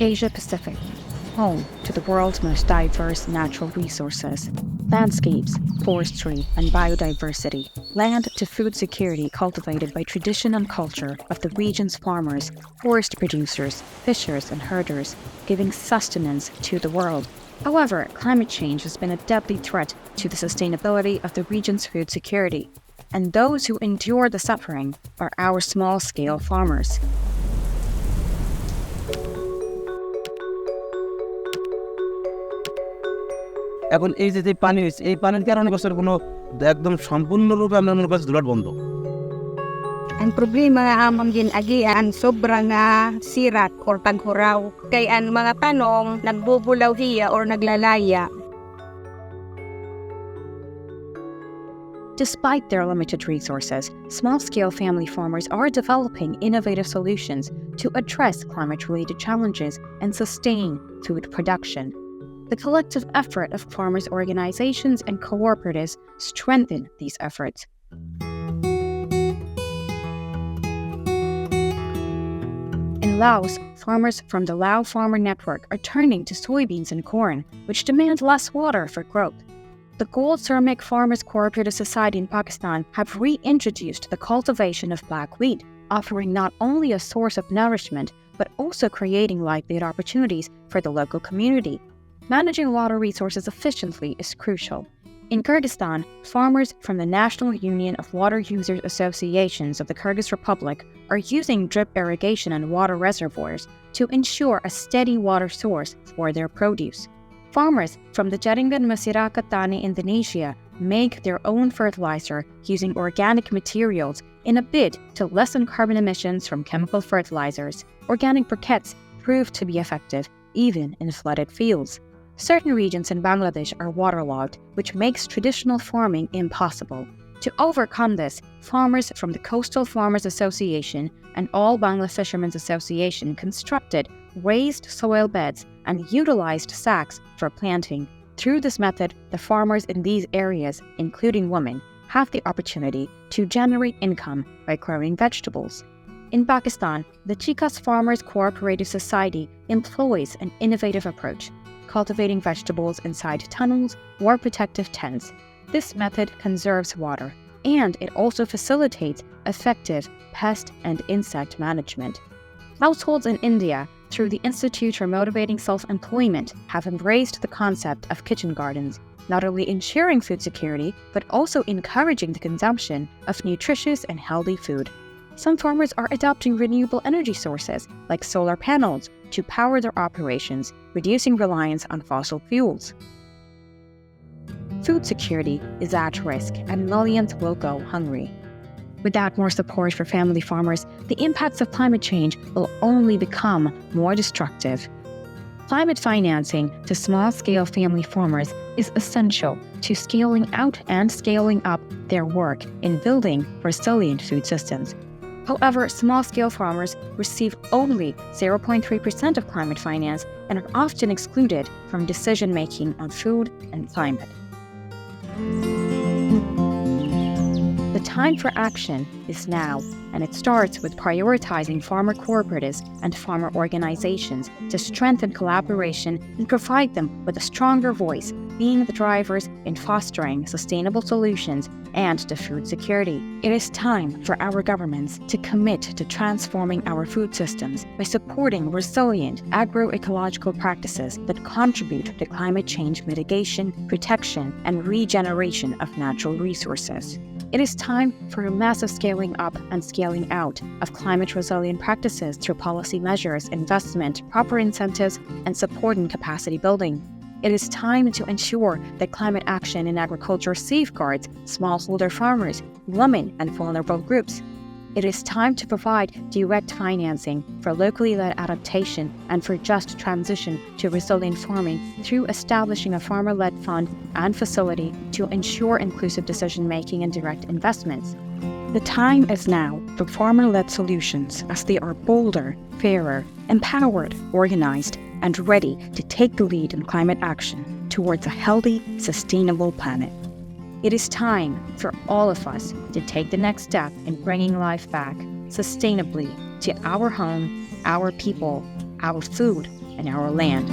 Asia Pacific, home to the world's most diverse natural resources, landscapes, forestry, and biodiversity, land to food security cultivated by tradition and culture of the region's farmers, forest producers, fishers, and herders, giving sustenance to the world. However, climate change has been a deadly threat to the sustainability of the region's food security, and those who endure the suffering are our small-scale farmers. এখন এই যে পানি হয়েছে, এই পানির কারণে গাছের কোনো একদম সম্পূর্ণরূপে আমরা গাছ দুলাট বন্ধ। Ang problema amang ginagian sobrang sirat or taghuraw kay ang mga tanong nagbubulaw hiya or naglalaya. Despite their limited resources, small-scale family farmers are developing innovative solutions to address climate-related challenges and sustain food production. The collective effort of farmers' organizations and cooperatives strengthen these efforts. In Laos, farmers from the Lao Farmer Network are turning to soybeans and corn, which demand less water for growth. The Gold Ceramic Farmers Cooperative Society in Pakistan have reintroduced the cultivation of black wheat, offering not only a source of nourishment, but also creating livelihood opportunities for the local community. Managing water resources efficiently is crucial. In Kyrgyzstan, farmers from the National Union of Water Users Associations of the Kyrgyz Republic are using drip irrigation and water reservoirs to ensure a steady water source for their produce. Farmers from the Jaringan Masyarakat Tani Indonesia make their own fertilizer using organic materials in a bid to lessen carbon emissions from chemical fertilizers. Organic briquettes prove to be effective even in flooded fields. Certain regions in Bangladesh are waterlogged, which makes traditional farming impossible. To overcome this, farmers from the Coastal Farmers Association and All Bangla Fishermen's Association constructed raised soil beds and utilized sacks for planting. Through this method, the farmers in these areas, including women, have the opportunity to generate income by growing vegetables. In Pakistan, the Chikas Farmers Cooperative Society employs an innovative approach, cultivating vegetables inside tunnels or protective tents. This method conserves water, and it also facilitates effective pest and insect management. Households in India, through the Institute for Motivating Self-Employment, have embraced the concept of kitchen gardens, not only ensuring food security, but also encouraging the consumption of nutritious and healthy food. Some farmers are adopting renewable energy sources, like solar panels, to power their operations, reducing reliance on fossil fuels. Food security is at risk, and millions will go hungry. Without more support for family farmers, the impacts of climate change will only become more destructive. Climate financing to small-scale family farmers is essential to scaling out and scaling up their work in building resilient food systems. However, small-scale farmers receive only 0.3% of climate finance and are often excluded from decision-making on food and climate. The time for action is now, and it starts with prioritizing farmer cooperatives and farmer organizations to strengthen collaboration and provide them with a stronger voice, being the drivers in fostering sustainable solutions and to food security. It is time for our governments to commit to transforming our food systems by supporting resilient agroecological practices that contribute to climate change mitigation, protection, and regeneration of natural resources. It is time for a massive scaling up and scaling out of climate-resilient practices through policy measures, investment, proper incentives, and support and capacity building. It is time to ensure that climate action in agriculture safeguards smallholder farmers, women, and vulnerable groups. It is time to provide direct financing for locally led adaptation and for just transition to resilient farming through establishing a farmer-led fund and facility to ensure inclusive decision-making and direct investments. The time is now for farmer-led solutions as they are bolder, fairer, empowered, organized, and ready to take the lead in climate action towards a healthy, sustainable planet. It is time for all of us to take the next step in bringing life back sustainably to our home, our people, our food, and our land.